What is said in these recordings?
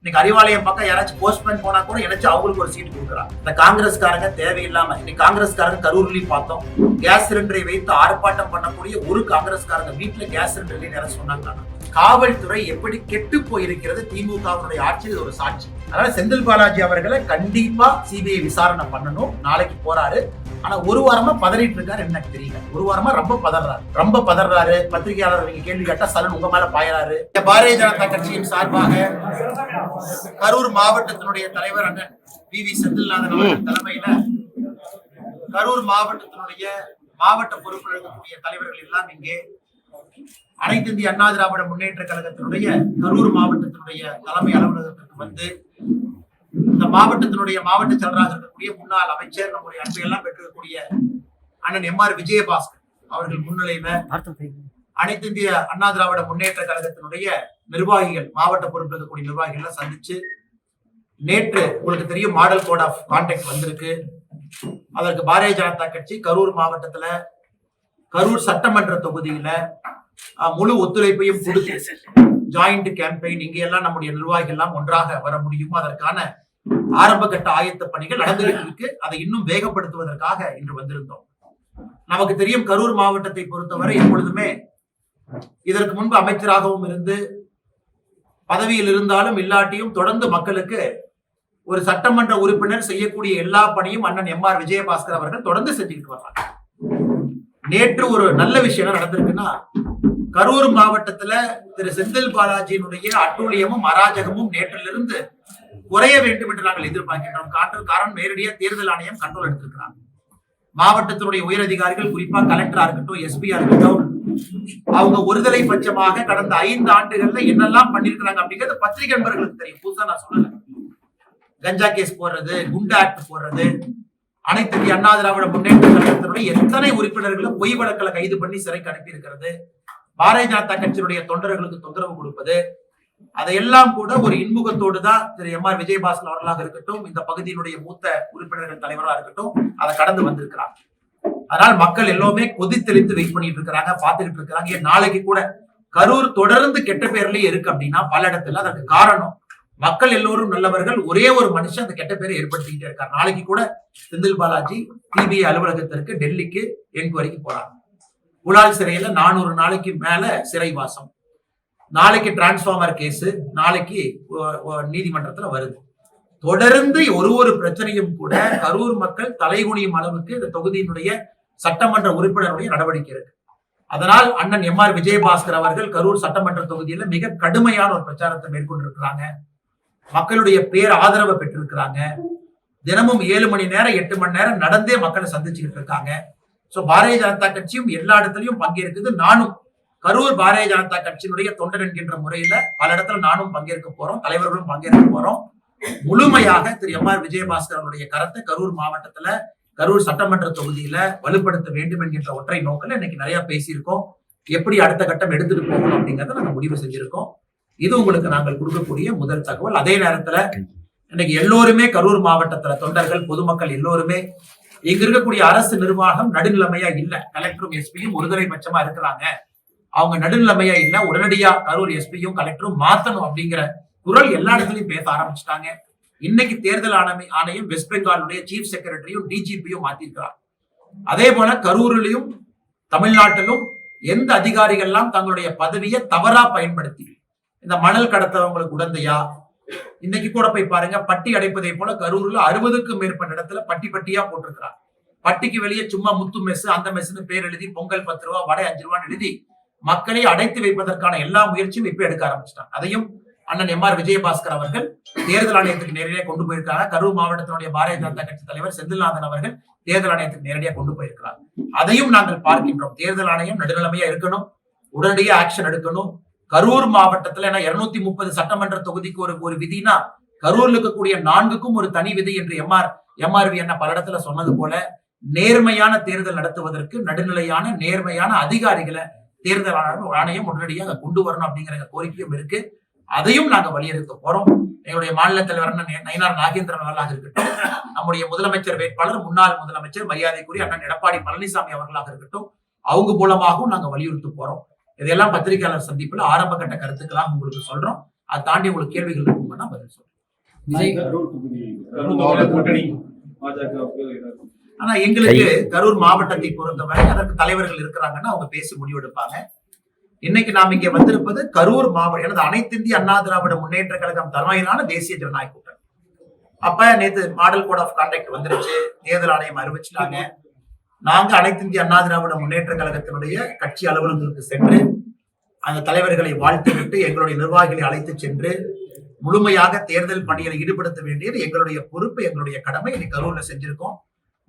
இன்னைக்கு அறிவாலயம் பக்கம் யாராச்சும் போஸ்ட்மேன் போனா கூட எனக்கு அவங்களுக்கு ஒரு சீட் கொடுக்குறாங்க. இந்த காங்கிரஸ்காரங்க தேவையில்லாம இன்னைக்கு காங்கிரஸ்காரங்க கரூர்லயும் பார்த்தோம், கேஸ் சிலிண்டரை வைத்து ஆர்ப்பாட்டம் பண்ணக்கூடிய ஒரு காங்கிரஸ்காரங்க வீட்டுல கேஸ் சிலிண்டர் நேரம் சொன்னாங்க. காவல்துறை எப்படி கெட்டு போயிருக்கிறது திமுகவுடைய ஆட்சியில் ஒரு சாட்சி. அதனால செந்தில் பாலாஜி அவர்களை கண்டிப்பா சிபிஐ விசாரணை பண்ணணும். நாளைக்கு போறாரு. ஆனா ஒரு வாரமா பதறிட்டு இருக்காரு. எனக்கு தெரியல, ஒரு வாரமா ரொம்ப பதறாரு. பத்திரிகையாளர் நீங்க கேள்வி கேட்டா சலன் உங்க மேல பாயறாரு. பாரதிய ஜனதா கட்சியின் சார்பாக கரூர் மாவட்டத்தினுடைய தலைவர் அண்ணன் வி செந்தில்நாதன் அவர்கள் தலைமையில கரூர் மாவட்டத்தினுடைய மாவட்ட பொறுப்பில் இருக்கக்கூடிய தலைவர்கள் எல்லாம் இங்கே அனைத்து இந்திய அண்ணா திராவிட முன்னேற்ற கழகத்தினுடைய கரூர் மாவட்டத்தினுடைய தலைமை அலுவலகத்திற்கு வந்து இந்த மாவட்டத்தினுடைய மாவட்ட செயலராக இருக்கக்கூடிய முன்னாள் அமைச்சர் நம்முடைய அன்பை எல்லாம் பெற்றிருக்கக்கூடிய அண்ணன் எம்.ஆர். விஜயபாஸ்கர் அவர்கள் முன்னிலையில அனைத்து இந்திய அண்ணா திராவிட முன்னேற்ற கழகத்தினுடைய நிர்வாகிகள் மாவட்ட பொறுப்பில் இருக்கக்கூடிய நிர்வாகிகள் சந்திச்சு, நேற்று உங்களுக்கு தெரியும் மாடல் கோட் ஆஃப் கான்டாக்ட் வந்திருக்கு. அதற்கு பாரதிய ஜனதா கட்சி கரூர் மாவட்டத்துல கரூர் சட்டமன்ற தொகுதியில முழு ஒத்துழைப்பையும் கொடுத்து ஜாயிண்ட் கேம்பெயின் இங்க எல்லாம் நம்முடைய நிர்வாகிகள் எல்லாம் ஒன்றாக வர முடியுமோ அதற்கான ஆரம்ப கட்ட ஆயத்த பணிகள் நடந்துகிட்டு இருக்கு. அதை இன்னும் வேகப்படுத்துவதற்காக இன்று வந்திருந்தோம். நமக்கு தெரியும் கரூர் மாவட்டத்தை பொறுத்தவரை எப்பொழுதுமே இதற்கு முன்பு அமைச்சராகவும் இருந்து பதவியில் இருந்தாலும் இல்லாட்டியும் தொடர்ந்து மக்களுக்கு ஒரு சட்டமன்ற உறுப்பினர் செய்யக்கூடிய எல்லா பணியும் அண்ணன் எம்.ஆர். விஜயபாஸ்கர் அவர்கள் தொடர்ந்து செஞ்சுக்கிட்டு வர்றாங்க. நேற்று ஒரு நல்ல விஷயம் நடந்திருக்குன்னா, கரூர் மாவட்டத்துல திரு செந்தில் பாலாஜியினுடைய அட்டூழியமும் அராஜகமும் நேற்றிலிருந்து குறைய வேண்டும் என்று நாங்கள் எதிர்பார்க்கின்றோம். காரணம் நேரடியா தேர்தல் ஆணையம் கண்ட்ரோல் எடுத்திருக்கிறாங்க. மாவட்டத்தினுடைய உயரதிகாரிகள் குறிப்பா கலெக்டரா இருக்கட்டும், எஸ்பியா இருக்கட்டும், அவங்க ஒருதலை பட்சமாக கடந்த 5 ஆண்டுகள்ல என்னெல்லாம் பண்ணிருக்கிறாங்க அப்படிங்கிறது பத்திரிகை நண்பர்களுக்கு தெரியும். புதுசா நான் சொல்லல. கஞ்சா கேஸ் போடுறது, குண்டா ஆக்ட் போடுறது, அனைத்து இந்திய அண்ணா திராவிட முன்னேற்ற கழகத்தினுடைய எத்தனை உறுப்பினர்களும் பொய் வழக்கில் கைது பண்ணி சிறைக்கு அனுப்பி இருக்கிறது, பாரதிய ஜனதா கட்சியினுடைய தொண்டர்களுக்கு தொந்தரவு கொடுப்பது, அதையெல்லாம் கூட ஒரு இன்முகத்தோடு தான் திரு எம்.ஆர். விஜயபாஸ்கர் அவர்களாக இருக்கட்டும், இந்த பகுதியினுடைய மூத்த உறுப்பினர்கள் தலைவராக இருக்கட்டும், அதை கடந்து வந்திருக்கிறாங்க. அதனால் மக்கள் எல்லோருமே கொதித்தெளித்து வெயிட் பண்ணிட்டு இருக்கிறாங்க, பார்த்துக்கிட்டு இருக்கிறாங்க. நாளைக்கு கூட கரூர் தொடர்ந்து கெட்ட பேர்லயே இருக்கு அப்படின்னா பல இடத்துல அதற்கு காரணம் மக்கள் எல்லோரும் நல்லவர்கள், ஒரே ஒரு மனுஷன் அந்த கெட்ட பேரை ஏற்படுத்திக்கிட்டே இருக்காரு. நாளைக்கு கூட செந்தில் பாலாஜி சிபிஐ அலுவலகத்திற்கு டெல்லிக்கு என்கொயரிக்கு போறாங்க. புலால் சிறையில 400 நாளைக்கு மேல சிறைவாசம். நாளைக்கு டிரான்ஸ்பார்மர் கேஸ் நாளைக்கு நீதிமன்றத்துல வருது. தொடர்ந்து ஒரு பிரச்சனையும் கூட கரூர் மக்கள் தலைகுனியும் அளவுக்கு இந்த தொகுதியினுடைய சட்டமன்ற உறுப்பினருடைய நடவடிக்கை இருக்கு. அதனால் அண்ணன் எம்.ஆர். விஜயபாஸ்கர் அவர்கள் கரூர் சட்டமன்ற தொகுதியில மிக கடுமையான ஒரு பிரச்சாரத்தை மேற்கொண்டிருக்கிறாங்க. மக்களுடைய பேர் ஆதரவை பெற்றிருக்கிறாங்க. தினமும் 7 மணி நேரம் 8 மணி நேரம் நடந்தே மக்களை சந்திச்சுக்கிட்டு இருக்காங்க. சோ பாரதிய ஜனதா கட்சியும் எல்லா இடத்துலயும் பங்கேற்குது. நானும் கரூர் பாரதிய ஜனதா கட்சியினுடைய தொண்டர் என்கின்ற முறையில பல இடத்துல நானும் பங்கேற்க போறோம், தலைவர்களும் பங்கேற்க போறோம். முழுமையாக திரு எம்.ஆர். விஜயபாஸ்கர் அவருடைய கருத்தை கரூர் மாவட்டத்துல கரூர் சட்டமன்ற தொகுதியில வலுப்படுத்த வேண்டும் என்கின்ற ஒற்றை நோக்கில் இன்னைக்கு நிறைய பேசியிருக்கோம். எப்படி அடுத்த கட்டம் எடுத்துட்டு போகணும் அப்படிங்கறத நாங்க முடிவு செஞ்சிருக்கோம். இது உங்களுக்கு நாங்கள் கொடுக்கக்கூடிய முதல் தகவல். அதே நேரத்துல இன்னைக்கு எல்லோருமே கரூர் மாவட்டத்துல தொண்டர்கள், பொதுமக்கள் எல்லோருமே இங்க இருக்கக்கூடிய அரசு நிர்வாகம் நடுநிலைமையா இல்ல. கலெக்டரும் எஸ்பியும் ஒருதலை பட்சமா இருக்கிறாங்க. அவங்க நடுநிலைமையா இல்ல. உடனடியா கரூர் எஸ்பியும் கலெக்டரும் மாத்தணும் அப்படிங்கிற குரல் எல்லா இடத்துலயும் பேச ஆரம்பிச்சுட்டாங்க. இன்னைக்கு தேர்தல் ஆணையம் வெஸ்ட் பெங்காலுடைய சீஃப் செக்ரட்டரியும் டிஜிபியும் மாத்திருக்கிறாங்க. அதே போல கரூரிலும் தமிழ்நாட்டிலும் எந்த அதிகாரிகள்லாம் தங்களுடைய பதவியை தவறா பயன்படுத்தி இந்த மணல் கடத்தவங்களுக்கு உடந்தையா, இன்னைக்கு கூட போய் பாருங்க, பட்டி அடைப்பதை போல கரூர்ல 60க்கும் மேற்பட்ட இடத்துல பட்டி பட்டியா போட்டிருக்கிறாங்க. பட்டிக்கு வெளியே சும்மா முத்து மெஸ் அந்த மெஸ்ன்னு பேர் எழுதி பொங்கல் 10 ரூபா, வடை 5 ரூபான்னு எழுதி மக்களை அடைத்து வைப்பதற்கான எல்லா முயற்சியும் இப்ப எடுக்க ஆரம்பிச்சிட்டாங்க. அதையும் அண்ணன் எம்.ஆர். விஜயபாஸ்கர் அவர்கள் தேர்தல் ஆணையத்துக்கு நேரடியாக கொண்டு போயிருக்காங்க. கரூர் மாவட்டத்தினுடைய பாரதிய ஜனதா கட்சி தலைவர் செந்தில்நாதன் அவர்கள் தேர்தல் ஆணையத்துக்கு நேரடியாக கொண்டு போயிருக்கிறாங்க. அதையும் நாங்கள் பார்க்கின்றோம். தேர்தல் ஆணையம் நடுநிலைமையா இருக்கணும், உடனடியாக ஆக்ஷன் எடுக்கணும். கரூர் மாவட்டத்துல 230 சட்டமன்ற தொகுதிக்கு ஒரு விதினா கரூர்ல இருக்கக்கூடிய 4க்கும் ஒரு தனி விதி என்று எம்ஆர்வி என்ன பல இடத்துல சொன்னது போல நேர்மையான தேர்தல் நடத்துவதற்கு நடுநிலையான நேர்மையான அதிகாரிகளை தேர்தல் ஆணையம் உடனடியாக கொண்டு வரணும் அப்படிங்கிற கோரிக்கையும் இருக்கு. அதையும் நாங்க வலியுறுத்த போறோம். எங்களுடைய மாநில தலைவர் நயினார் நாகேந்திரன் அவர்களாக இருக்கட்டும், நம்முடைய முதலமைச்சர் வேட்பாளர் முன்னாள் முதலமைச்சர் மரியாதைக்குரிய அண்ணன் எடப்பாடி பழனிசாமி அவர்களாக இருக்கட்டும், அவங்க மூலமாகவும் நாங்க வலியுறுத்த போறோம். இதெல்லாம் பத்திரிகையாளர் சந்திப்புல ஆரம்ப கட்ட கருத்துக்களாக உங்களுக்கு சொல்றோம். அதை தாண்டி உங்களுக்கு கேள்விகள் இருக்கும். வேணா பதில் சொல்றேன். ஆனா எங்களுக்கு கரூர் மாவட்டத்தை பொறுத்தவரை அதற்கு தலைவர்கள் இருக்கிறாங்கன்னா அவங்க பேசி முடிவெடுப்பாங்க. இன்னைக்கு நாம் இங்க வந்திருப்பது கரூர் மாவட்டம், எனது அனைத்து இந்திய அண்ணா திராவிட முன்னேற்ற கழகம் தலைமையிலான தேசிய ஜனநாயக கூட்டணி. அப்ப நேத்து மாடல் கோட் ஆஃப் கான்டக்ட் வந்துருச்சு, தேர்தல் ஆணையம் அறிவிச்சுட்டாங்க. நாங்க அனைத்து இந்திய அண்ணா திராவிட முன்னேற்ற கழகத்தினுடைய கட்சி அலுவலகங்களுக்கு சென்று அந்த தலைவர்களை வாழ்த்துவிட்டு எங்களுடைய நிர்வாகிகளை அழைத்து சென்று முழுமையாக தேர்தல் பணியில் ஈடுபடுத்த வேண்டியது எங்களுடைய பொறுப்பு, எங்களுடைய கடமை. இன்னைக்கு கரூர்ல செஞ்சிருக்கோம்.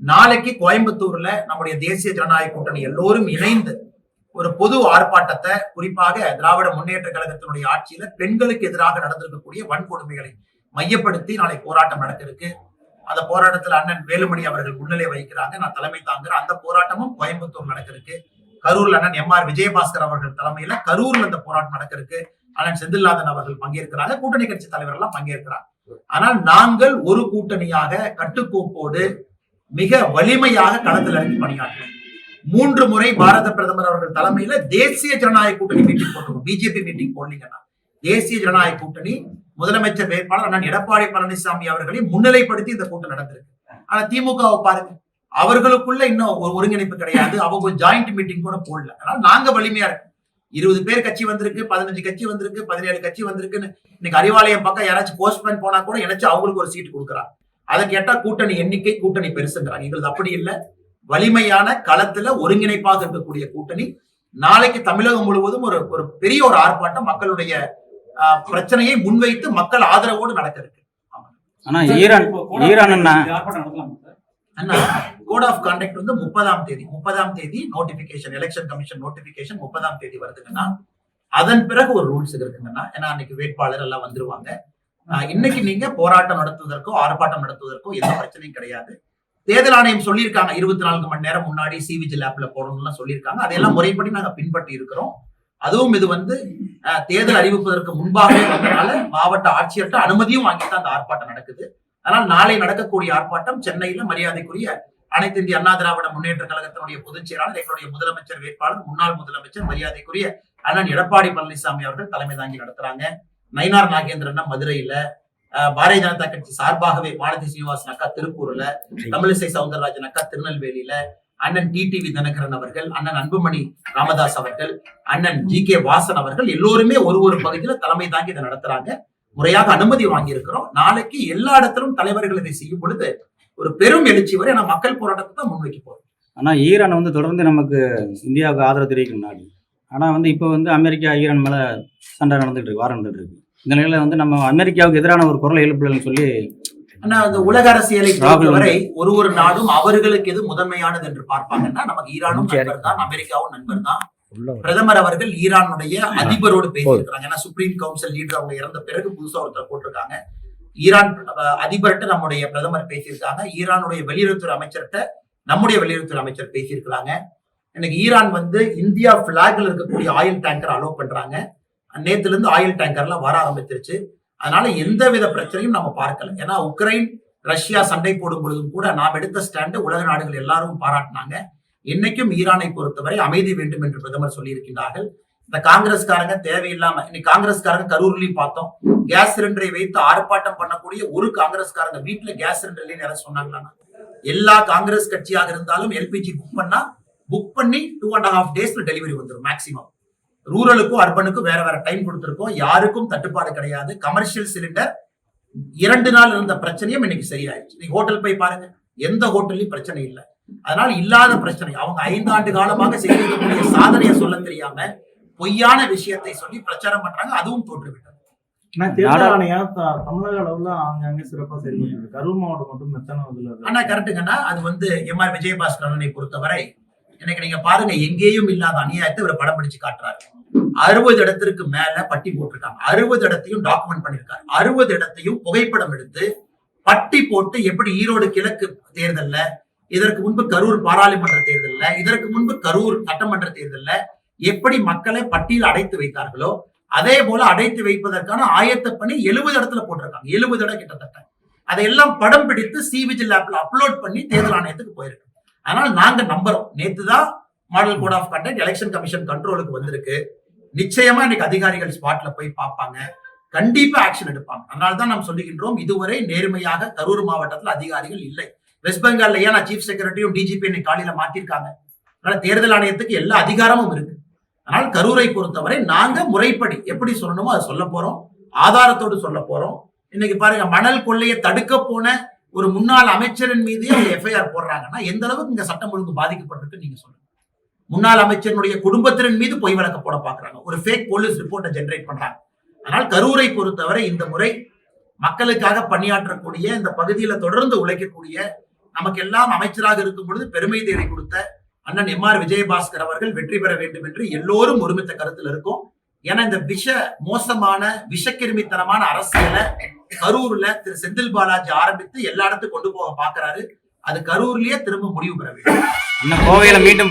நாளைக்கு கோயம்புத்தூர்ல நம்முடைய தேசிய ஜனநாயக கூட்டணி எல்லோரும் இணைந்து ஒரு பொது ஆர்ப்பாட்டத்தை, குறிப்பாக திராவிட முன்னேற்ற கழகத்தினுடைய ஆட்சியில பெண்களுக்கு எதிராக நடந்திருக்கக்கூடிய வன்கொடுமைகளை மையப்படுத்தி நாளை போராட்டம் நடக்க இருக்கு. அந்த போராட்டத்தில் அண்ணன் வேலுமணி அவர்கள் முன்னிலை வகிக்கிறாங்க, நான் தலைமை தாங்குறேன். அந்த போராட்டமும் கோயம்புத்தூர் நடக்க இருக்கு. கரூர்ல அண்ணன் MR விஜயபாஸ்கர் அவர்கள் தலைமையில கரூர்ல இந்த போராட்டம் நடக்க இருக்கு. அண்ணன் செந்தில்நாதன் அவர்கள் பங்கேற்கிறாங்க, கூட்டணி கட்சி தலைவர்கள் எல்லாம் பங்கேற்கிறாங்க. ஆனால் நாங்கள் ஒரு கூட்டணியாக கட்டுக்கோப்போடு மிக வலிமையாக களத்தில் இறங்கி பணியாற்றுவோம். 3 முறை பாரத பிரதமர் அவர்கள் தலைமையில தேசிய ஜனநாயக கூட்டணி மீட்டிங் போட்டுருவோம். பிஜேபி மீட்டிங் போடலீங்கன்னா தேசிய ஜனநாயக கூட்டணி முதலமைச்சர் வேட்பாளர் அண்ணன் எடப்பாடி பழனிசாமி அவர்களை முன்னிலைப்படுத்தி இந்த கூட்டம் நடந்திருக்கு. ஆனா திமுகவை பாருங்க, அவர்களுக்குள்ள இன்னும் ஒரு ஒருங்கிணைப்பு கிடையாது. அவங்க ஜாயிண்ட் மீட்டிங் கூட போடல. அதனால நாங்க வலிமையா இருக்கு. 20 பேர் கட்சி வந்திருக்கு, 15 கட்சி வந்திருக்கு, 17 கட்சி வந்திருக்குன்னு இன்னைக்கு அறிவாலயம் பக்கம் யாராச்சும் போஸ்ட்மேன் போனா கூட நினைச்சு அவங்களுக்கு ஒரு சீட்டு கொடுக்குறாங்க. அதை கேட்டா கூட்டணி எண்ணிக்கை, கூட்டணி பெருசுங்கிறாங்க. எங்களுக்கு அப்படி இல்லை. வலிமையான களத்துல ஒருங்கிணைப்பாக இருக்கக்கூடிய கூட்டணி. நாளைக்கு தமிழகம் முழுவதும் ஒரு பெரிய ஒரு ஆர்ப்பாட்டம் மக்களுடைய பிரச்சனையை முன்வைத்து மக்கள் ஆதரவோடு நடக்க இருக்கு. கோட் ஆஃப் கான்டக்ட் வந்து 30ஆம் தேதி நோட்டிபிகேஷன், எலெக்ஷன் கமிஷன் நோட்டிபிகேஷன் 30ஆம் தேதி வருதுங்கன்னா அதன் பிறகு ஒரு ரூல்ஸ் இருக்குங்கன்னா, ஏன்னா அன்னைக்கு வேட்பாளர் எல்லாம் வந்துருவாங்க. இன்னைக்கு நீங்க போராட்டம் நடத்துவதற்கோ ஆர்ப்பாட்டம் நடத்துவதற்கோ எந்த பிரச்சனையும் கிடையாது. தேர்தல் ஆணையம் சொல்லியிருக்காங்க 24 மணி நேரம் முன்னாடி சிவிஜில் ஆப்ல போடணும்னு சொல்லியிருக்காங்க. அதையெல்லாம் முறைப்படி நாங்க பின்பற்றி இருக்கிறோம். அதுவும் இது வந்து தேர்தல் அறிவிப்பதற்கு முன்பாகவே வந்தனால மாவட்ட ஆட்சியர்கிட்ட அனுமதியும் வாங்கிட்டு அந்த ஆர்ப்பாட்டம் நடக்குது. அதனால் நாளை நடக்கக்கூடிய ஆர்ப்பாட்டம் சென்னையில மரியாதைக்குரிய அனைத்து இந்திய அண்ணா திராவிட முன்னேற்ற கழகத்தினுடைய பொதுச் செயலாளர், எங்களுடைய முதலமைச்சர் வேட்பாளர், முன்னாள் முதலமைச்சர் மரியாதைக்குரிய அண்ணன் எடப்பாடி பழனிசாமி அவர்கள் தலைமை தாங்கி நடத்துறாங்க. நயினார் நாகேந்திரன் மதுரையில, பாரதிய ஜனதா கட்சி சார்பாகவே வானதி சீனிவாசன் அக்கா திருப்பூர்ல, தமிழிசை சவுந்தரராஜன் அக்கா திருநெல்வேலியில, அண்ணன் டிடிவி தினகரன் அவர்கள், அண்ணன் அன்புமணி ராமதாஸ் அவர்கள், அண்ணன் GK வாசன் அவர்கள் எல்லோருமே ஒரு பகுதியில தலைமை தாங்கி இதை நடத்துறாங்க. முறையாக அனுமதி வாங்கி இருக்கிறோம். நாளைக்கு எல்லா இடத்திலும் தலைவர்கள் இதை செய்யும் பொழுது ஒரு பெரும் எழுச்சி வரை மக்கள் போராட்டத்தை தான் முன்வைக்க போறோம். ஆனா ஈரான் வந்து தொடர்ந்து நமக்கு இந்தியாவுக்கு ஆதரவு தெரிவிக்கும் நாடு. ஆனா வந்து இப்போ வந்து அமெரிக்கா ஈரான் மேல சண்டை நடந்துட்டு இருக்கு, வாரம் நடந்துட்டு இருக்கு. இந்த நிலையில வந்து நம்ம அமெரிக்காவுக்கு எதிரான ஒரு குரலை எழுப்பலன்னு சொல்லி அந்த உலக அரசியலை பொறுத்தவரை ஒரு நாடும் அவர்களுக்கு எது முதன்மையானது என்று பார்ப்பாங்கன்னா, நமக்கு ஈரானும் நண்பர் தான், அமெரிக்காவும் நண்பர் தான். பிரதமர் அவர்கள் ஈரானுடைய அதிபரோடு பேசியிருக்கிறாங்க. ஏன்னா சுப்ரீம் கவுன்சில் லீடர் அவங்க இறந்த பிறகு புதுசா ஒருத்தர் போட்டிருக்காங்க. ஈரான் அதிபர்கிட்ட நம்முடைய பிரதமர் பேசியிருக்காங்க. ஈரானுடைய வெளியுறவுத்துறை அமைச்சர்கிட்ட நம்முடைய வெளியுறவுத்துறை அமைச்சர் பேசியிருக்கிறாங்க. எனக்கு ஈரான் வந்து இந்தியா பிளாக்ல இருக்கக்கூடிய ஆயில் டேங்கர் அலோவ் பண்றாங்க. நேத்துல இருந்து ஆயில் டேங்கர்லாம் வர ஆரம்பிச்சிருச்சு. அதனால எந்தவித பிரச்சனையும் நம்ம பார்க்கல. ஏன்னா உக்ரைன் ரஷ்யா சண்டை போடும் பொழுதும் கூட நாம் எடுத்த ஸ்டாண்டு உலக நாடுகள் எல்லாரும் பாராட்டினாங்க. இன்னைக்கும் ஈரானை பொறுத்தவரை அமைதி வேண்டும் என்று பிரதமர் சொல்லி இருக்கின்றார்கள். இந்த காங்கிரஸ்காரங்க தேவையில்லாம, இன்னைக்கு காங்கிரஸ்காரங்க கரூர்லயும் பார்த்தோம், கேஸ் சிலிண்டரை வைத்து ஆர்ப்பாட்டம் பண்ணக்கூடிய ஒரு காங்கிரஸ்காரங்க வீட்டுல கேஸ் சிலிண்டர் யாராவது சொன்னாங்களா? எல்லா காங்கிரஸ் கட்சியாக இருந்தாலும் LPG புக் பண்ணி 2.5 daysல டெலிவரி வந்துடும் மேக்சிமம். ரூரலுக்கும் அர்பனுக்கும் வேற டைம் கொடுத்திருக்கோம். யாருக்கும் தட்டுப்பாடு கிடையாது. கமர்ஷியல் சிலிண்டர் 2 நாள் இருந்த பிரச்சனையும் இன்னைக்கு சரியாயிடுச்சு. நீங்க ஹோட்டல் போய் பாருங்க, எந்த ஹோட்டல்லையும் பிரச்சனை இல்லை. அதனால இல்லாத பிரச்சனை, அவங்க 5 ஆண்டு காலமாக செய்திருக்கக்கூடிய சாதனையை சொல்ல தெரியாம பொய்யான விஷயத்தை சொல்லி பிரச்சாரம் பண்றாங்க. அதுவும் தோற்றுவிட்டது. தேர்தல் ஆணையம் தமிழக அளவுல அங்கங்க சிறப்பா செயல்பட்டு கரூர் மாவட்டம் மட்டும் மெத்தன கரெக்டுங்கன்னா, அது வந்து MR விஜயபாஸ்கர் அண்ணனை பொறுத்தவரை எனக்கு நீங்க பாருங்க, எங்கேயும் இல்லாத அநியாயத்தை இவர் படம் பிடிச்சு காட்டுறாரு. 60 இடத்திற்கு மேல பட்டி போட்டிருக்காங்க. 60 இடத்தையும் டாக்குமெண்ட் பண்ணிருக்காரு. 60 இடத்தையும் புகைப்படம் எடுத்து பட்டி போட்டு, எப்படி ஈரோடு கிழக்கு தேர்தல்ல, இதற்கு முன்பு கரூர் பாராளுமன்ற தேர்தல்ல, இதற்கு முன்பு கரூர் சட்டமன்ற தேர்தல்ல எப்படி மக்களை பட்டியல் அடைத்து வைத்தார்களோ அதே போல அடைத்து வைப்பதற்கான ஆயத்த பணி 70 இடத்துல போட்டிருக்காங்க. 70 இடம் கிட்டத்தட்ட. அதையெல்லாம் படம் பிடித்து சிவிஜில் ஆப்ல அப்லோட் பண்ணி தேர்தல் ஆணையத்துக்கு போயிருக்கு. அதனால நாங்க நம்புறோம். நேத்துதான் model code of conduct election commission கண்ட்ரோலுக்கு வந்திருக்கு. நிச்சயமா இன்னைக்கு அதிகாரிகள் ஸ்பாட்ல போய் பார்ப்பாங்க. கண்டிப்பா ஆக்ஷன் எடுப்பாங்க. அதனால்தான் நாம் சொல்லுகின்றோம், இதுவரை நேர்மையாக கரூர் மாவட்டத்தில் அதிகாரிகள் இல்லை. வெஸ்ட் பெங்கால்ல ஏன் சீஃப் செக்ரட்டரியும் டிஜிபி என்னை காலையில மாத்திருக்காங்க. அதனால தேர்தல் ஆணையத்துக்கு எல்லா அதிகாரமும் இருக்கு. ஆனால் கரூரை பொறுத்தவரை நாங்க முறைப்படி எப்படி சொல்லணுமோ அதை சொல்ல போறோம், ஆதாரத்தோடு சொல்ல போறோம். இன்னைக்கு பாருங்க, மணல் கொள்ளையை தடுக்க போன ஒரு முன்னாள் அமைச்சரின் மீதே எஃப்ஐஆர் போடுறாங்கன்னா எந்த அளவுக்கு இங்க சட்டம் ஒழுங்கு பாதிக்கப்பட்டிருக்கு நீங்க சொல்லுங்க. முன்னாள் அமைச்சருடைய குடும்பத்தினர் மீது பொய் வழக்கு போட பாக்குறாங்க, ஒரு ஃபேக் போலீஸ் ரிப்போர்ட்டை ஜெனரேட் பண்றாங்க. ஆனால் கரூரை பொறுத்தவரை இந்த முறை மக்களுக்காக பணியாற்றக்கூடிய, இந்த பகுதியில தொடர்ந்து உழைக்கக்கூடிய, நமக்கு எல்லாம் அமைச்சராக இருக்கும் பொழுது பெருமை தேடி கொடுத்த அண்ணன் எம்ஆர் விஜயபாஸ்கர் அவர்கள் வெற்றி பெற வேண்டும் என்று எல்லோரும் ஒருமித்த கருத்தில் இருக்கும். ஏன்னா இந்த மோசமான விஷக்கிருமித்தனமான அரசியலை கரூர்ல திரு செந்தில் பாலாஜி ஆரம்பித்து எல்லா இடத்துக்கும் கொண்டு போக பாக்குறாரு. அது கரூர்லயே திரும்ப முடிவு பெற வேண்டும். கோவையில மீண்டும்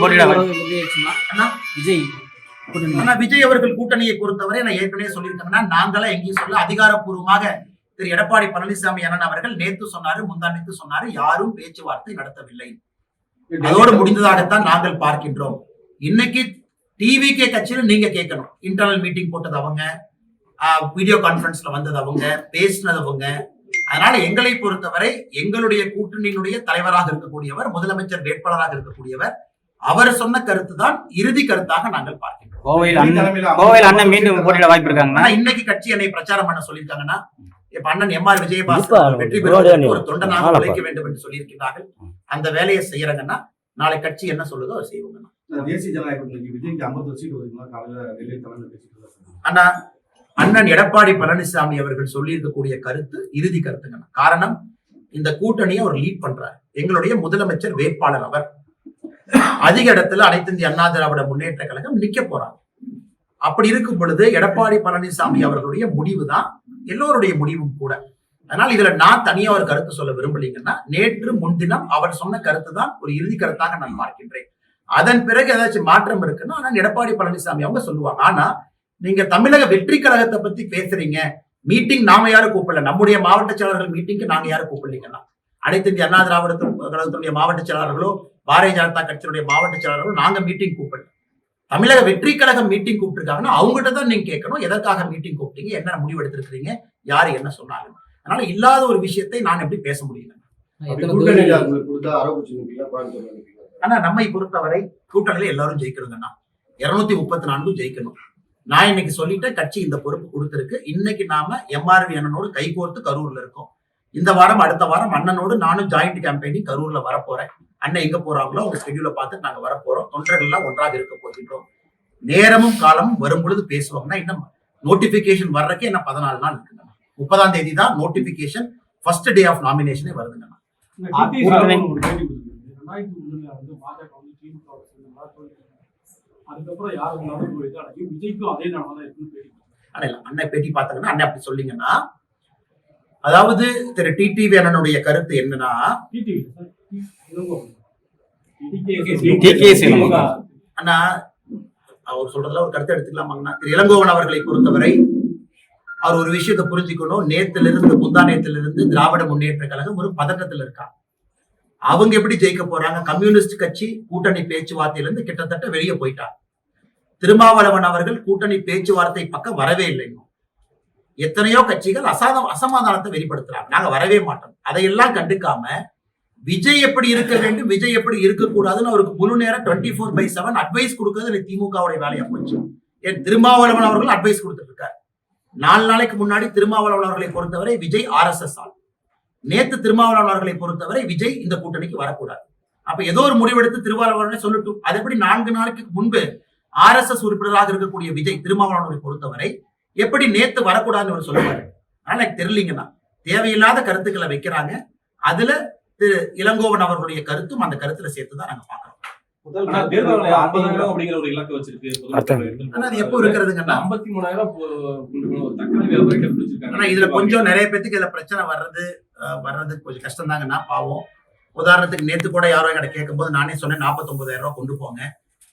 விஜய் அவர்கள் கூட்டணியை பொறுத்தவரை நான் ஏற்கனவே சொல்லியிருக்காங்கன்னா, நாங்களே எங்கேயும் சொல்ல, அதிகாரப்பூர்வமாக திரு எடப்பாடி பழனிசாமி அண்ணன் அவர்கள் நேத்து சொன்னாரு, முந்தானேத்து சொன்னாரு, யாரும் பேச்சுவார்த்தை நடத்தவில்லை, அதோடு முடிந்ததாகத்தான் நாங்கள் பார்க்கின்றோம். இன்னைக்கு டிவிகே கட்சியில நீங்க கேட்கணும், இன்டர்னல் மீட்டிங் போட்டது அவங்க, வீடியோ கான்பரன்ஸ்ல வந்தது அவங்க, பேசினது அவங்க. அதனால எங்களை பொறுத்தவரை எங்களுடைய கூட்டணியினுடைய தலைவராக இருக்கக்கூடியவர், முதலமைச்சர் வேட்பாளராக இருக்கக்கூடியவர், அவர் சொன்ன கருத்து தான் இறுதி கருத்தாக நாங்கள் பார்க்கின்றோம். கோவையில் அண்ணன் மீண்டும் போட்டியிட வாய்ப்பு இருக்காங்க. இன்னைக்கு கட்சி என்னை பிரச்சாரம் பண்ண சொல்லியிருக்காங்கன்னா, இப்ப அண்ணன் எம்ஆர் விஜயபாஸ்கர் வெற்றி பெறுவதற்கு ஒரு தொண்டனாக உழைக்க வேண்டும் என்று சொல்லியிருக்கிறார்கள். அந்த வேலையை செய்யறாங்கன்னா நாளை கட்சி என்ன சொல்லுதோ அதை செய்வோம். தேசிய ஜனநாயக கூட்டணிக்கு விஜய்க்கு 50 சீட் ஒதுக்கலாம் காலையில டெல்லி தலைமையில் பேசிட்டு அண்ணா, அண்ணன் எடப்பாடி பழனிசாமி அவர்கள் சொல்லி இருக்கக்கூடிய கருத்து இறுதி கருத்துங்க. காரணம், இந்த கூட்டணியை அவர் லீட் பண்றாரு. எங்களுடைய முதலமைச்சர் வேட்பாளர் அவர். அதிக இடத்துல அனைத்து இந்திய அண்ணா திராவிட முன்னேற்ற கழகம் நிக்க போறாங்க. அப்படி இருக்கும் பொழுது எடப்பாடி பழனிசாமி அவர்களுடைய முடிவு தான் எல்லோருடைய முடிவும் கூட. அதனால இதுல நான் தனியா ஒரு கருத்து சொல்ல விரும்பலீங்கன்னா, நேற்று முன்தினம் அவர் சொன்ன கருத்து தான் ஒரு இறுதி கருத்தாக நான் பார்க்கின்றேன். அதன் பிறகு ஏதாச்சும் மாற்றம் இருக்குன்னா ஆனால் எடப்பாடி பழனிசாமி அவங்க சொல்லுவாங்க. ஆனா நீங்க தமிழக வெற்றி கழகத்தை பத்தி பேசுறீங்க, மீட்டிங் நாம யாரும் கூப்பிடல, நம்முடைய மாவட்ட செயலாளர்கள் மீட்டிங்க்கு நாங்க யாரும் கூப்பிடலீங்கன்னா, அனைத்து இந்திய அண்ணா திராவிட கழகத்தினுடைய மாவட்ட செயலாளர்களோ பாரதிய ஜனதா கட்சியினுடைய மாவட்ட செயலாளர்களோ நாங்க மீட்டிங் கூப்பிடல. தமிழக வெற்றி கழகம் மீட்டிங் கூப்பிட்டுருக்காங்கன்னா அவங்ககிட்ட தான் நீங்க கேட்கணும், எதற்காக மீட்டிங் கூப்பிட்டீங்க, என்ன முடிவு எடுத்திருக்கிறீங்க, யாரு என்ன சொன்னாங்க. அதனால இல்லாத ஒரு விஷயத்தை நான் எப்படி பேச முடியும்? ஆனா நம்மை பொறுத்தவரை கூட்டணியில எல்லாரும் ஜெயிக்கணுங்கன்னா 234 ஜெயிக்கணும். நான் இன்னைக்கு சொல்லிட்டேன், கட்சி இந்த பொறுப்பு கொடுத்திருக்கு. இன்னைக்கு நாம எம்ஆர்வி அண்ணனோடு கைகோர்த்து கரூர்ல இருக்கோம். இந்த வாரம் அடுத்த வாரம் அண்ணனோடு நானும் ஜாயிண்ட் கேம்பெயினிங் கரூர்ல வரப்போறேன். அண்ணன் எங்க போறாங்களோ அவங்க ஸ்கெடியூலை பார்த்து நாங்க வரப்போறோம். தொண்டர்கள் எல்லாம் ஒன்றாக இருக்க போகின்றோம். நேரமும் காலமும் வரும் பொழுது பேசுவாங்கன்னா, இன்னும் நோட்டிபிகேஷன் வர்றதுக்கு என்ன 14 நாள் இருக்குங்க. 30ஆம் தேதி தான் நோட்டிபிகேஷன், ஃபர்ஸ்ட் டே ஆஃப் நாமினேஷனே வருதுங்க. அண்ணன் பேட்டி பார்த்தாங்கன்னா அண்ணன் அப்படி சொல்லிங்கன்னா, அதாவது திரு டிடிவி அண்ணனுடைய கருத்து என்னன்னா, அண்ணா அவர் சொல்றதுல ஒரு கருத்தை எடுத்துக்கலாமாங்கண்ணா. திரு இளங்கோவன் அவர்களை பொறுத்தவரை அவர் ஒரு விஷயத்தை புரிஞ்சுக்கணும். நேத்திலிருந்து முந்தானேத்திலிருந்து திராவிட முன்னேற்ற கழகம் ஒரு பதட்டத்தில் இருக்காங்க. அவங்க எப்படி ஜெயிக்க போறாங்க? கம்யூனிஸ்ட் கட்சி கூட்டணி பேச்சுவார்த்தையிலிருந்து கிட்டத்தட்ட வெளியே போயிட்டாங்க. திருமாவளவன் அவர்கள் கூட்டணி பேச்சுவார்த்தை பக்கம் வரவே இல்லை. எத்தனையோ கட்சிகள் அசமாதானத்தை வெளிப்படுத்துறாங்க, நாங்க வரவே மாட்டோம். அதையெல்லாம் கண்டுக்காம விஜய் எப்படி இருக்க வேண்டும், விஜய் எப்படி இருக்கக்கூடாதுன்னு அவருக்கு முழு நேரம் 24/7 அட்வைஸ் கொடுக்கறது திமுகவுடைய வேலையா போச்சு. என் திருமாவளவன் அவர்கள் அட்வைஸ் கொடுத்துட்டு இருக்காரு. 4 நாளைக்கு முன்னாடி திருமாவளவன் அவர்களை பொறுத்தவரை விஜய் RSS ஆள். நேத்து திருமாவளவன் அவர்களை பொறுத்தவரை விஜய் இந்த கூட்டணிக்கு வரக்கூடாது. அப்ப ஏதோ ஒரு முடிவெடுத்து திருமாவளவனை சொல்லட்டும். அது எப்படி 4 நாளைக்கு முன்பு RSS உறுப்பினராக இருக்கக்கூடிய விஜய் திருமாவளவனை பொறுத்தவரை எப்படி நேத்து வரக்கூடாதுன்னு அவர் சொல்லுவாரு? ஆனா எனக்கு தெரியலீங்கன்னா, தேவையில்லாத கருத்துக்களை வைக்கிறாங்க. அதுல திரு இளங்கோவன் அவர்களுடைய கருத்தும் அந்த கருத்துல சேர்த்துதான் நாங்க பாக்குறோம். இதுல கொஞ்சம் நிறைய பேத்துக்கு இதுல பிரச்சனை வர்றது கொஞ்சம் கஷ்டம் தாங்கன்னா பாவம். உதாரணத்துக்கு நேத்து கூட யாரோ என்கிட்ட கேட்கும் போது நானே சொன்னேன் 49,000 ரூபாய் கொண்டு போங்க.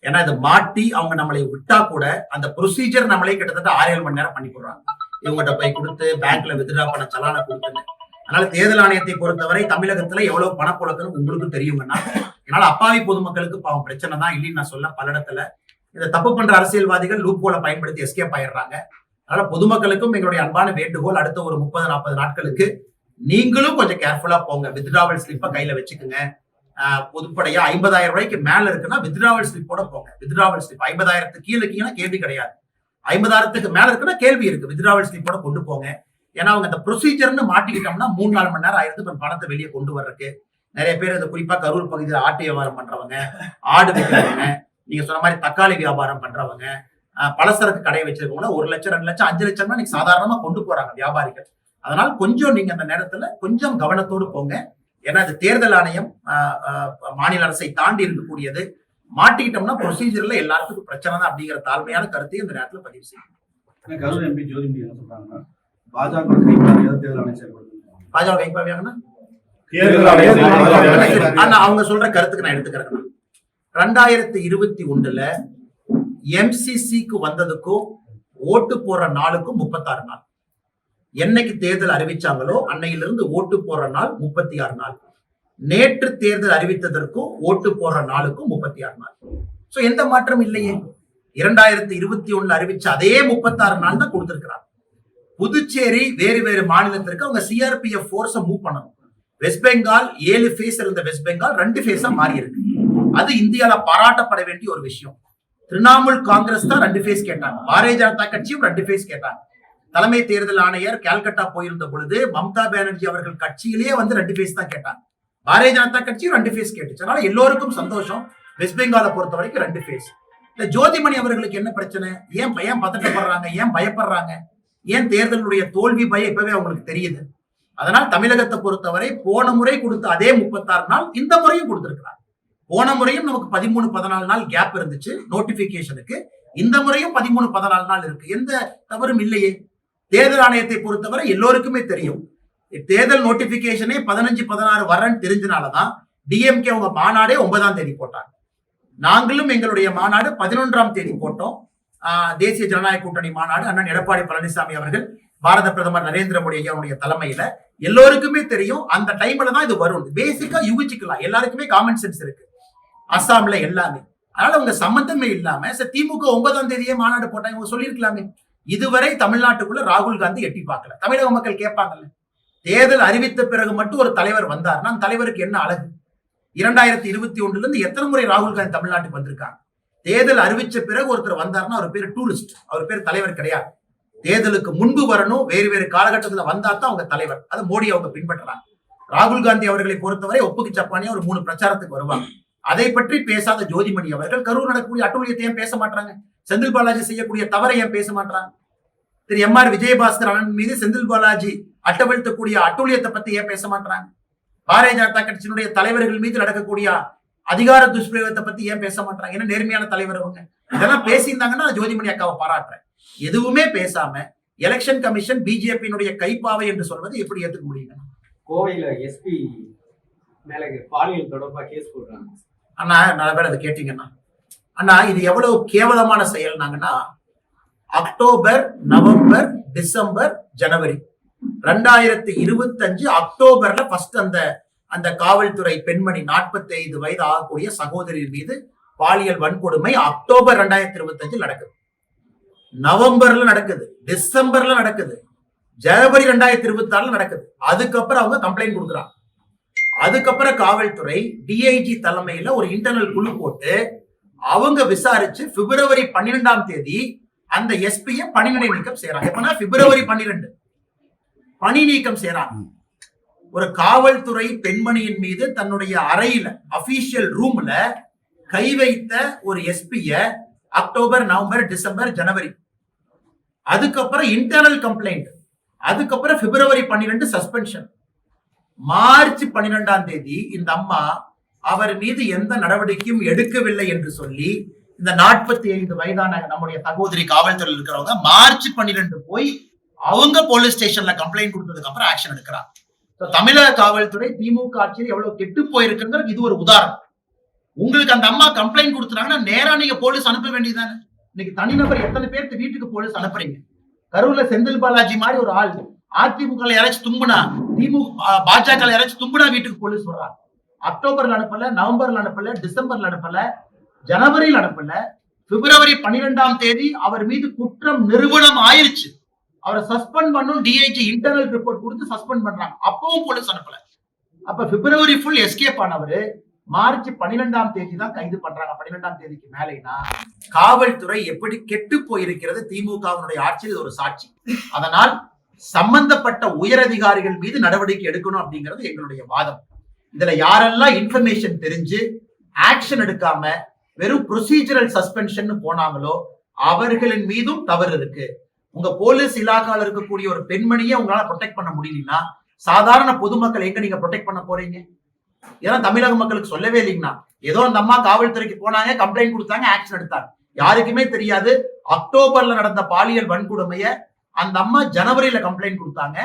ஏன்னா இதை மாட்டி அவங்க நம்மளை விட்டா கூட அந்த ப்ரொசீஜர் நம்மளே கிட்டத்தட்ட 6-7 மணி நேரம் பண்ணி போடுறாங்க. இவங்ககிட்ட போய் கொடுத்து பேங்க்ல வித்ட்ரா பண்ண சலான கொடுத்துன்னு. அதனால தேர்தல் ஆணையத்தை பொறுத்தவரை தமிழகத்துல எவ்வளவு பணப்புழக்கணும் உங்களுக்கு தெரியுங்கன்னா, அதனால அப்பாவி பொதுமக்களுக்கு பாவம் பிரச்சனை தான் இல்லைன்னு நான் சொல்ல. பல இடத்துல இதை தப்பு பண்ற அரசியல்வாதிகள் லூப் ஹோலை பயன்படுத்தி எஸ்கேப் ஆயிடுறாங்க. அதனால பொதுமக்களுக்கும் எங்களுடைய அன்பான வேண்டுகோள், அடுத்த ஒரு 30-40 நாட்களுக்கு நீங்களும் கொஞ்சம் கேர்ஃபுல்லா போங்க. வித்டிராவல் ஸ்லிப்பை கையில வச்சுக்கோங்க. பொதுப்படையா 50,000 ரூபாய்க்கு மேல இருக்குன்னா வித்டிராவல் ஸ்லிப்போட போங்க. வித்டிராவல் ஸ்லிப் 50,000 கீழே கேள்வி கிடையாது. 50,000 மேல இருக்குன்னா கேள்வி இருக்கு. வித்டிராவல் ஸ்லிப்போட கொண்டு போங்க. ஏன்னா அவங்க அந்த ப்ரொசீஜர்னு மாட்டிக்கிட்டோம்னா 3-4 மணி நேரம் ஆயிருந்து பணத்தை வெளியே கொண்டு வர்றதுக்கு. நிறைய பேர் இந்த குறிப்பா கரூர் பகுதியில் ஆட்டு வியாபாரம் பண்றவங்க, ஆடு வைக்கிறவங்க, நீங்க சொன்ன மாதிரி தக்காளி வியாபாரம் பண்றவங்க, பலசரக்கு கடையை வச்சிருக்கவங்க 1 லட்சம் 2 லட்சம் 5 லட்சம்னா நீங்க சாதாரணமா கொண்டு போறாங்க வியாபாரிகள். அதனால கொஞ்சம் நீங்க அந்த நேரத்துல கொஞ்சம் கவனத்தோடு போங்க. ஏன்னா அது தேர்தல் ஆணையம் மாநில அரசை தாண்டி இருக்கக்கூடியது. மாட்டிக்கிட்டோம்னா ப்ரொசீஜர்ல எல்லாத்துக்கும் பிரச்சனை தான் அப்படிங்கிற தாழ்மையான கருத்தை இந்த நேரத்துல பதிவு செய்யும். கரூர் எம்பி ஜோதிமணி என்ன சொல்றாங்கன்னா, பாஜக கைப்பாவையாக தேர்தல் ஆணையம் செயல்படுது. பாஜக கைப்பாவையாங்கன்னா அவங்க சொல்ற கருத்துக்கு நான் எடுத்துக்கிறேன். 2021 எம்சிசிக்கு வந்ததுக்கும் ஓட்டு போடுற நாளுக்கும் 36 நாள். என்னைக்கு தேர்தல் அறிவிச்சாங்களோ அன்னையிலிருந்து ஓட்டு போடுற நாள் 36 நாள். நேற்று தேர்தல் அறிவித்ததற்கும் ஓட்டு போடுற நாளுக்கும் 36 நாள். சோ எந்த மாற்றம் இல்லையே. 2021 அறிவிச்ச அதே 36 நாள் தான் கொடுத்திருக்கிறாங்க. புதுச்சேரி வேறு மாநிலத்திற்கு அவங்க சிஆர்பிஎஃப் போர்ஸை மூவ் பண்ணணும். வெஸ்ட் பெங்கால் 7 ஃபேஸ் இருந்த வெஸ்ட் பெங்கால் 2 ஃபேஸா மாறி இருக்கு. அது இந்தியால பாராட்டப்பட வேண்டிய ஒரு விஷயம். திரிணாமுல் காங்கிரஸ் தான் 2 ஃபேஸ் கேட்டாங்க. பாரதிய ஜனதா கட்சியும் 2 ஃபேஸ் கேட்டாங்க. தலைமை தேர்தல் ஆணையர் கால்கட்டா போயிருந்த பொழுது மம்தா பானர்ஜி அவர்கள் கட்சியிலேயே வந்து 2 ஃபேஸ் தான் கேட்டாங்க. பாரதிய ஜனதா கட்சியும் 2 ஃபேஸ் கேட்டுச்சு. அதனால எல்லோருக்கும் சந்தோஷம். வெஸ்ட் பெங்காலை பொறுத்த வரைக்கும் 2 ஃபேஸ். இந்த ஜோதிமணி அவர்களுக்கு என்ன பிரச்சனை? ஏன் பதட்டப்படுறாங்க? ஏன் பயப்படுறாங்க? ஏன் தேர்தலுடைய தோல்வி பயம் இப்பவே அவங்களுக்கு தெரியுது. அதனால் தமிழகத்தை பொறுத்தவரை போன முறை கொடுத்த அதே 36 நாள் இந்த முறையும் கொடுத்திருக்கிறார். போன முறையும் நமக்கு 13-14 நாள் கேப் இருந்துச்சு நோட்டிபிகேஷனுக்கு. இந்த முறையும் 13-14 நாள் இருக்கு. எந்த தவறும் இல்லையே. தேர்தல் ஆணையத்தை பொறுத்தவரை எல்லோருக்குமே தெரியும். தேர்தல் நோட்டிபிகேஷனே 15-16 வரன்னு தெரிஞ்சனாலதான் டிஎம்கே அவங்க மாநாடே 9ஆம் தேதி போட்டாங்க. நாங்களும் எங்களுடைய மாநாடு 11ஆம் தேதி போட்டோம். தேசிய ஜனநாயக கூட்டணி மாநாடு அண்ணன் எடப்பாடி பழனிசாமி அவர்கள் பாரத பிரதமர் நரேந்திர மோடி ஐயாவுடைய தலைமையில. எல்லோருக்குமே தெரியும் அந்த டைம்ல தான் இது வரும். பேசிக்கா யூகிச்சுக்கலாம். எல்லாருக்குமே காமன் சென்ஸ் இருக்கு. அஸ்ஸாம்ல எல்லாமே. அதனால அவங்க சம்பந்தமே இல்லாம திமுக 9ஆம் தேதியே மாநாடு போட்டாங்க. இவங்க சொல்லியிருக்கலாமே. இதுவரை தமிழ்நாட்டுக்குள்ள ராகுல் காந்தி எட்டி பார்க்கல. தமிழக மக்கள் கேட்பாங்கல்ல, தேர்தல் அறிவித்த பிறகு மட்டும் ஒரு தலைவர் வந்தார்னா அந்த தலைவருக்கு என்ன அழகு? 2021 இருந்து எத்தனை முறை ராகுல் காந்தி தமிழ்நாட்டுக்கு வந்திருக்காங்க? தேர்தல் அறிவிச்ச பிறகு ஒருத்தர் வந்தாருன்னா அவர் பேர் டூரிஸ்ட், அவர் பேர் தலைவர் கிடையாது. தேர்தலுக்கு முன்பு வரணும், வேறு காலகட்டத்தில் வந்தா தான் அவங்க தலைவர். அது மோடி அவங்க பின்பற்றலாம். ராகுல் காந்தி அவர்களை பொறுத்தவரை ஒப்புக்கு சப்பானியா ஒரு 3 பிரச்சாரத்துக்கு வருவாங்க. அதை பற்றி பேசாத ஜோதிமணி அவர்கள் கரூர் நடக்கக்கூடிய அட்டூழியத்தை ஏன் பேச மாட்டாங்க? செந்தில் பாலாஜி செய்யக்கூடிய தவறை ஏன் பேச மாட்டாங்க? திரு எம்.ஆர். விஜயபாஸ்கர் அண்ணன் மீது செந்தில் பாலாஜி அட்டவழ்த்தக்கூடிய அட்டூழியத்தை பத்தி ஏன் பேச மாட்டாங்க? பாரதிய ஜனதா கட்சியினுடைய தலைவர்கள் மீது நடக்கக்கூடிய அதிகார துஷ்பிரயோகத்தை பத்தி ஏன் பேச மாட்டாங்க? ஏன்னா நேர்மையான தலைவர் அவங்க. இதெல்லாம் பேசியிருந்தாங்கன்னா ஜோதிமணி அக்காவை பாராட்டுறேன். எதுவுமே பேசாம எலெக்ஷன் கமிஷன் பிஜேபியினுடைய கைப்பாவை என்று சொல்வது எப்படி ஏத்துக்க முடியுங்க? கோவையில எஸ்பி மேல பாலியல் தொடர்பா கேஸ் போடுறாங்க. அண்ணா நல்ல பேர் அதை கேட்டீங்கன்னா அண்ணா இது எவ்வளவு கேவலமான செயல்னாங்கன்னா, அக்டோபர், நவம்பர், டிசம்பர், ஜனவரி 2025 அக்டோபர்ல ஃபர்ஸ்ட் அந்த காவல்துறை பெண்மணி 45 வயது ஆகக்கூடிய சகோதரி மீது பாலியல் வன்கொடுமை அக்டோபர் 2025 நடக்குது. நவம்பர்ல நடக்குது, டிசம்பர்ல நடக்குது, ஜனவரி 2026 நடக்குது. அதுக்கப்புறம் அவங்க கம்ப்ளைண்ட் கொடுக்குறாங்க. அதுக்கப்புறம் காவல்துறை டிஐஜி தலைமையில ஒரு இன்டர்னல் குழு போட்டு அவங்க விசாரிச்சு பிப்ரவரி 12ஆம் தேதி அந்த எஸ்பிய பணியிடை நீக்கம் செய்யறாங்க. எப்பனா பிப்ரவரி 12 பணி நீக்கம் செய்யறாங்க. ஒரு காவல்துறை பெண்மணியின் மீது தன்னுடைய அறையில அபிஷியல் ரூம்ல கை வைத்த ஒரு எஸ்பிய அக்டோபர், நவம்பர், டிசம்பர், ஜனவரி, அதுக்கப்புறம் இன்டர்னல் கம்ப்ளைண்ட், அதுக்கப்புறம் பிப்ரவரி 12 சஸ்பென்ஷன், மார்ச் 12ஆம் தேதி இந்த அம்மா அவர் மீது எந்த நடவடிக்கையும் எடுக்கவில்லை என்று சொல்லி இந்த 45 வயதான நம்முடைய சகோதரி காவல்துறையில் இருக்கிறவங்க மார்ச் 12 போய் அவங்க போலீஸ் ஸ்டேஷன்ல கம்ப்ளைண்ட் கொடுத்ததுக்கு அப்புறம் ஆக்ஷன் எடுக்கிறாங்க. தமிழக காவல்துறை திமுக ஆட்சியில் எவ்வளவு கெட்டு போயிருக்குங்கிறது இது ஒரு உதாரணம். உங்களுக்கு அந்த அம்மா கம்ப்ளைண்ட் கொடுத்துறாங்கன்னா நேரா நீங்க போலீஸ் அனுப்ப வேண்டியதானே. இன்னைக்கு தனிநபர் எத்தனை பேருக்கு வீட்டுக்கு போலீஸ் அனுப்புறீங்க? கரூர்ல செந்தில் பாலாஜி மாதிரி ஒரு ஆள் அதிமுக யாராச்சும் தும்புனா, திமுக பாஜக யாராச்சும் தும்புனா வீட்டுக்கு போலீஸ் வர்றாங்க. அக்டோபர்ல அனுப்பல, நவம்பர்ல அனுப்பல, டிசம்பர்ல அனுப்பல, ஜனவரியில் அனுப்பல, பிப்ரவரி 12ஆம் தேதி அவர் மீது குற்றம் நிரூபணம் ஆயிருச்சு. அவரை சஸ்பெண்ட் பண்ணும் டிஐஜி இன்டர்னல் ரிப்போர்ட் கொடுத்து சஸ்பெண்ட் பண்றாங்க. அப்பவும் போலீஸ் அனுப்பல. அப்ப பிப்ரவரி ஃபுல் எஸ்கேப் ஆனவரு மார்ச் 12ஆம் தேதி தான் கைது பண்றாங்க. 12ஆம் தேதிக்கு மேலேனா காவல்துறை எப்படி கெட்டு போயிருக்கிறது திமுகவினுடைய ஆட்சியில் ஒரு சாட்சி. அதனால் சம்பந்தப்பட்ட உயரதிகாரிகள் மீது நடவடிக்கை எடுக்கணும் அப்படிங்கிறது எங்களுடைய வாதம். இதுல யாரெல்லாம் இன்ஃபர்மேஷன் தெரிஞ்சு ஆக்ஷன் எடுக்காம வெறும் ப்ரொசீஜரல் சஸ்பென்ஷன் போனாங்களோ அவர்களின் மீதும் தவறு இருக்கு. உங்க போலீஸ் இலாக்கால இருக்கக்கூடிய ஒரு பெண்மணியை உங்களால ப்ரொடெக்ட் பண்ண முடியலன்னா சாதாரண பொதுமக்கள் எங்க நீங்க ப்ரொடெக்ட் பண்ண போறீங்க? ஏன்னா தமிழக மக்களுக்கு சொல்லவே இல்லைங்கண்ணா. ஏதோ அந்த அம்மா காவல்துறைக்கு போனாங்க, கம்ப்ளைண்ட் கொடுத்தாங்க, ஆக்ஷன் எடுத்தாங்க. யாருக்குமே தெரியாது அக்டோபர்ல நடந்த பாலியல் வன்கொடுமைய அந்த அம்மா ஜனவரியில கம்ப்ளைண்ட் கொடுத்தாங்க.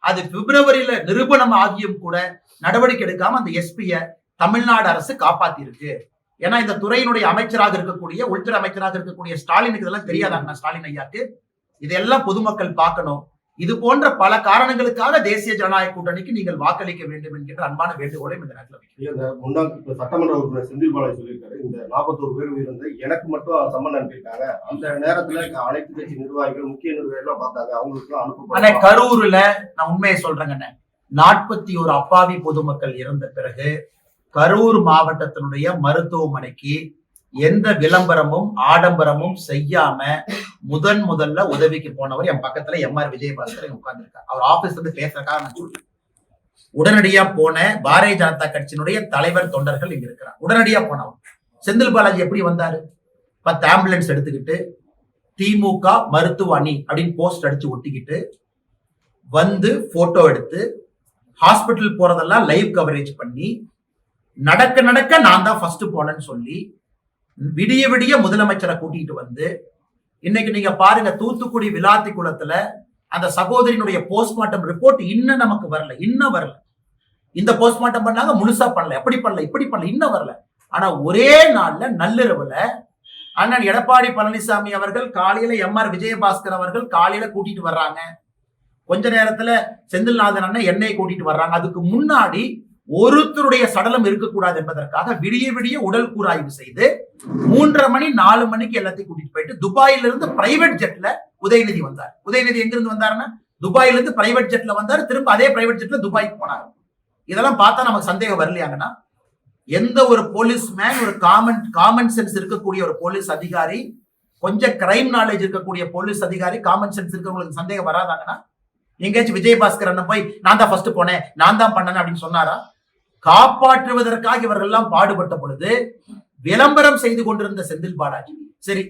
அது பிப்ரவரியில நிரூபணம் ஆகியும் கூட நடவடிக்கை எடுக்காம அந்த எஸ்பிய தமிழ்நாடு அரசு காப்பாத்தி இருக்கு. ஏன்னா இந்த துறையினுடைய அமைச்சராக இருக்கக்கூடிய உள்துறை அமைச்சராக இருக்கக்கூடிய ஸ்டாலினுக்கு இதெல்லாம் தெரியாதாங்கண்ணா. ஸ்டாலின் ஐயாக்கு இதெல்லாம் பொதுமக்கள் பார்க்கணும். இது போன்ற பல காரணங்களுக்காக தேசிய ஜனநாயக கூட்டணிக்கு நீங்கள் வாக்களிக்க வேண்டும் என்கின்ற அன்பான வேண்டுகோளை இந்த நேரத்தில் வைக்கிறேன். முன்னாள் சட்டமன்ற உறுப்பினர் செந்தில் பாலாஜி சொல்லியிருக்காரு, இந்த 41 பேர் உயிரிழந்து எனக்கு மட்டும் சம்மன் அனுப்பியிருக்காங்க. அந்த நேரத்துல அனைத்து கட்சி நிர்வாகிகள் முக்கிய நிர்வாகிகள் பார்த்தாங்க, அவங்களுக்கு அனுப்ப. கரூர்ல நான் உண்மையை சொல்றேங்க, 41 அப்பாவி பொதுமக்கள் இறந்த பிறகு கரூர் மாவட்டத்தினுடைய மருத்துவமனைக்கு எந்த விளம்பரமும் ஆடம்பரமும் செய்யாம முதல்ல உதவிக்கு போனவர் என் பக்கத்துல எம்ஆர் விஜயபாஸ்கர் உட்கார்ந்துருக்கார். அவர் ஆபீஸ்ல இருந்து பேசுறதுக்காக நான் சொல்றேன். உடனடியா போன பாரதிய ஜனதா கட்சியினுடைய தலைவர் தொண்டர்கள் இங்க இருக்கிறார். உடனடியா போனவர் செந்தில் பாலாஜி எப்படி வந்தாரு? 10 ஆம்புலன்ஸ் எடுத்துக்கிட்டு திமுக மருத்துவ அணி அப்படின்னு போஸ்ட் அடிச்சு ஒட்டிக்கிட்டு வந்து போட்டோ எடுத்து ஹாஸ்பிட்டல் போறதெல்லாம் லைவ் கவரேஜ் பண்ணி நடக்க நான் தான் ஃபர்ஸ்ட் போனேன்னு சொல்லி விடிய முதலமைச்சரை கூட்டிட்டு வந்து இன்னைக்கு நீங்க பாருங்க, தூத்துக்குடி விளாத்தி குளத்துல அந்த சகோதரியினுடைய போஸ்ட்மார்ட்டம் ரிப்போர்ட் இன்னும் நமக்கு வரல. இந்த போஸ்ட்மார்ட்டம் பண்ணாங்க, முழுசா பண்ணல, எப்படி பண்ணல, இப்படி பண்ணல, இன்னும் வரல. ஆனா ஒரே நாள்ல நள்ளிரவுல அண்ணன் எடப்பாடி பழனிசாமி அவர்கள் காலையில எம்ஆர் விஜயபாஸ்கர் அவர்கள் காலையில கூட்டிட்டு வர்றாங்க. கொஞ்ச நேரத்துல செந்தில்நாதன் அண்ணன் என்னை கூட்டிட்டு வர்றாங்க. அதுக்கு முன்னாடி ஒருத்தருடைய சடலம் இருக்கக்கூடாது என்பதற்காக விடிய உடல் கூராய்வு செய்து 3:30 மணி 4 மணிக்கு எல்லாத்தையும் கூட்டிட்டு போயிட்டு துபாயில இருந்து பிரைவேட் ஜெட்ல உதயநிதி வந்தார். உதயநிதி எங்க இருந்து வந்தாருன்னா துபாயில இருந்து பிரைவேட் ஜெட்ல வந்தாரு. திரும்ப அதே பிரைவேட் ஜெட்ல துபாய்க்கு போனாரு. இதெல்லாம் பார்த்தா நமக்கு சந்தேகம் வரலையாங்கன்னா, எந்த ஒரு போலீஸ்மேன், ஒரு காமன் சென்ஸ் இருக்கக்கூடிய ஒரு போலீஸ் அதிகாரி, கொஞ்சம் கிரைம் நாலேஜ் இருக்கக்கூடிய போலீஸ் அதிகாரி, காமன் சென்ஸ் இருக்கிறவங்களுக்கு சந்தேகம் வராதாங்கன்னா, எங்கேயாச்சும் விஜயபாஸ்கர் அண்ணன் போய் நான் தான் ஃபர்ஸ்ட் போனேன், நான் தான் பண்ணேன் அப்படின்னு சொன்னாரா? காப்பாற்றுவதற்காக இவர்கள் எல்லாம் பாடுபட்ட பொழுது விளம்பரம் செய்து கொண்டிருந்த செந்தில் பாலாஜி, சரி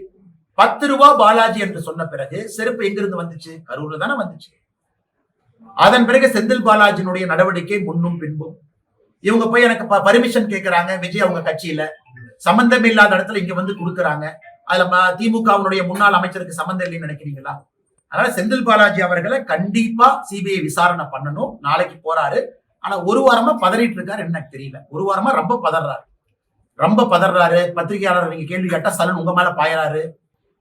10 ரூபாய் பாலாஜி என்று சொன்ன பிறகு செருப்பு எங்கிருந்து வந்துச்சு? கரூர்ல தானே வந்துச்சு. அதன் பிறகு செந்தில் பாலாஜியினுடைய நடவடிக்கை முன்னும் பின்பும். இவங்க போய் எனக்கு பர்மிஷன் கேட்கிறாங்க, விஜய் அவங்க கட்சியில சம்பந்தம் இல்லாத இடத்துல இங்க வந்து கொடுக்குறாங்க. அதுல திமுகவினுடைய முன்னாள் அமைச்சருக்கு சம்பந்தம் இல்லைன்னு நினைக்கிறீங்களா? அதனால செந்தில் பாலாஜி அவர்களை கண்டிப்பா சிபிஐ விசாரணை பண்ணணும். நாளைக்கு போறாரு. ஆனா ஒரு வாரமா பதறிட்டு இருக்காரு, எனக்கு தெரியல. ஒரு வாரமா ரொம்ப பதறாரு. பத்திரிகையாளர் நீங்க கேள்வி கேட்டா சலன் உங்க மேல பாயறாரு.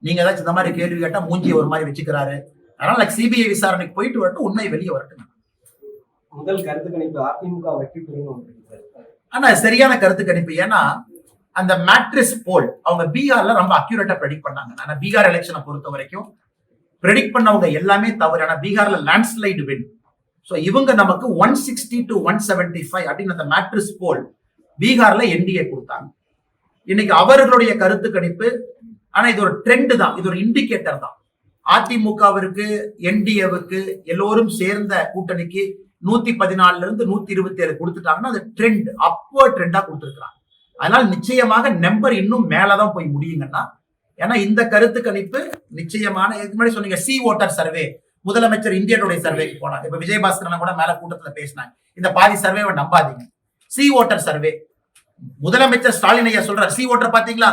நீங்க ஏதாச்சும் இந்த மாதிரி கேள்வி கேட்டா மூஞ்சியை ஒரு மாதிரி வச்சுக்கிறாரு. அதனால சிபிஐ விசாரணைக்கு போயிட்டு வரட்டும், உண்மை வெளியே வரட்டும். முதல் கருத்து கணிப்பு அதிமுக வெற்றி பெறும். ஆனா சரியான கருத்து கணிப்பு. ஏன்னா அந்த மேட்ரிஸ் போல் அவங்க பீகார்ல ரொம்ப அக்யூரேட்டா ப்ரெடிக்ட் பண்ணாங்க. ஆனா பீகார் எலெக்ஷனை பொறுத்த வரைக்கும் ப்ரெடிக்ட் பண்ணவங்க எல்லாமே தவறு. ஆனா பீகார்ல லேண்ட்ஸ்லைடு வின். சோ இவங்க நமக்கு 160 to 175 அப்படின்னு அந்த மேட்ரிஸ் போல் பீகார்ல என்டிஏ கொடுத்தாங்க. இன்னைக்கு அவர்களுடைய கருத்து கணிப்பு, ஆனா இது ஒரு ட்ரெண்ட் தான், இது ஒரு இண்டிகேட்டர் தான். அதிமுகவிற்கு என்டிஏவுக்கு எல்லோரும் சேர்ந்த கூட்டணிக்கு 114 இருந்து 127 கொடுத்துட்டாங்கன்னா அது ட்ரெண்ட், அப்வர்ட் ட்ரெண்டா கொடுத்துருக்காங்க. அதனால நிச்சயமாக நம்பர் இன்னும் மேலதான் போய் முடியுங்கன்னா, ஏன்னா இந்த கருத்து கணிப்பு நிச்சயமான, இதுக்கு முன்னாடி சொன்னீங்க சி ஓட்டர் சர்வே, முதலமைச்சர் இந்தியனுடைய சர்வேக்கு போனாங்க. இப்ப விஜயபாஸ்கரன் கூட மேல கூட்டத்துல பேசினாங்க. இந்த பாதி சர்வேவை நம்பாதீங்க. சி ஓட்டர் சர்வே, முதலமைச்சர் ஸ்டாலின் ஐயா சொல்றாரு, சி ஓட்டர் பாத்தீங்களா,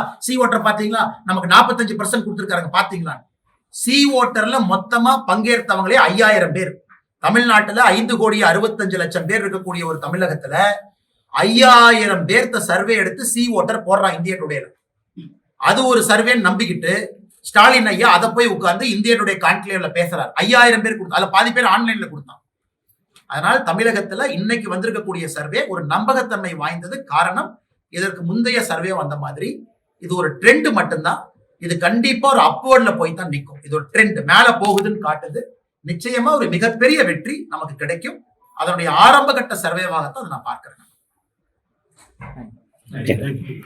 நமக்கு 45% கொடுத்திருக்காங்க பாத்தீங்களா? சி ஓட்டர்ல மொத்தமா பங்கேற்றவங்களே 5000 பேர். தமிழ்நாட்டுல 5,65,00,000 பேர் இருக்கக்கூடிய ஒரு தமிழகத்துல 5000 பேர்த்த சர்வே எடுத்து சி ஓட்டர் போடுறான் இந்திய டுடேல. அது ஒரு சர்வே நம்பிக்கிட்டு ஸ்டாலின் ஐயா அதை போய் உட்கார்ந்து இந்தியனுடைய கான்க்ளேவ்ல பேசுறாரு. 5000 பேர் கொடுத்தா, அதுல பாதி பேர் ஆன்லைன்ல கொடுத்தான். அதனால தமிழகத்துல இன்னைக்கு வந்திருக்கக்கூடிய சர்வே ஒரு நம்பகத்தன்மை வாய்ந்தது. காரணம், இதற்கு முந்தைய சர்வே வந்த மாதிரி இது ஒரு ட்ரெண்ட் மட்டும்தான். இது கண்டிப்பா ஒரு அப்வர்ட்ல போய் தான் நிற்கும். இது ஒரு ட்ரெண்ட் மேல போகுதுன்னு காட்டுது. நிச்சயமா ஒரு மிகப்பெரிய வெற்றி நமக்கு கிடைக்கும். அதனுடைய ஆரம்ப கட்ட சர்வேவாகத்தான் அதை நான் பார்க்கிறேன். Thank you.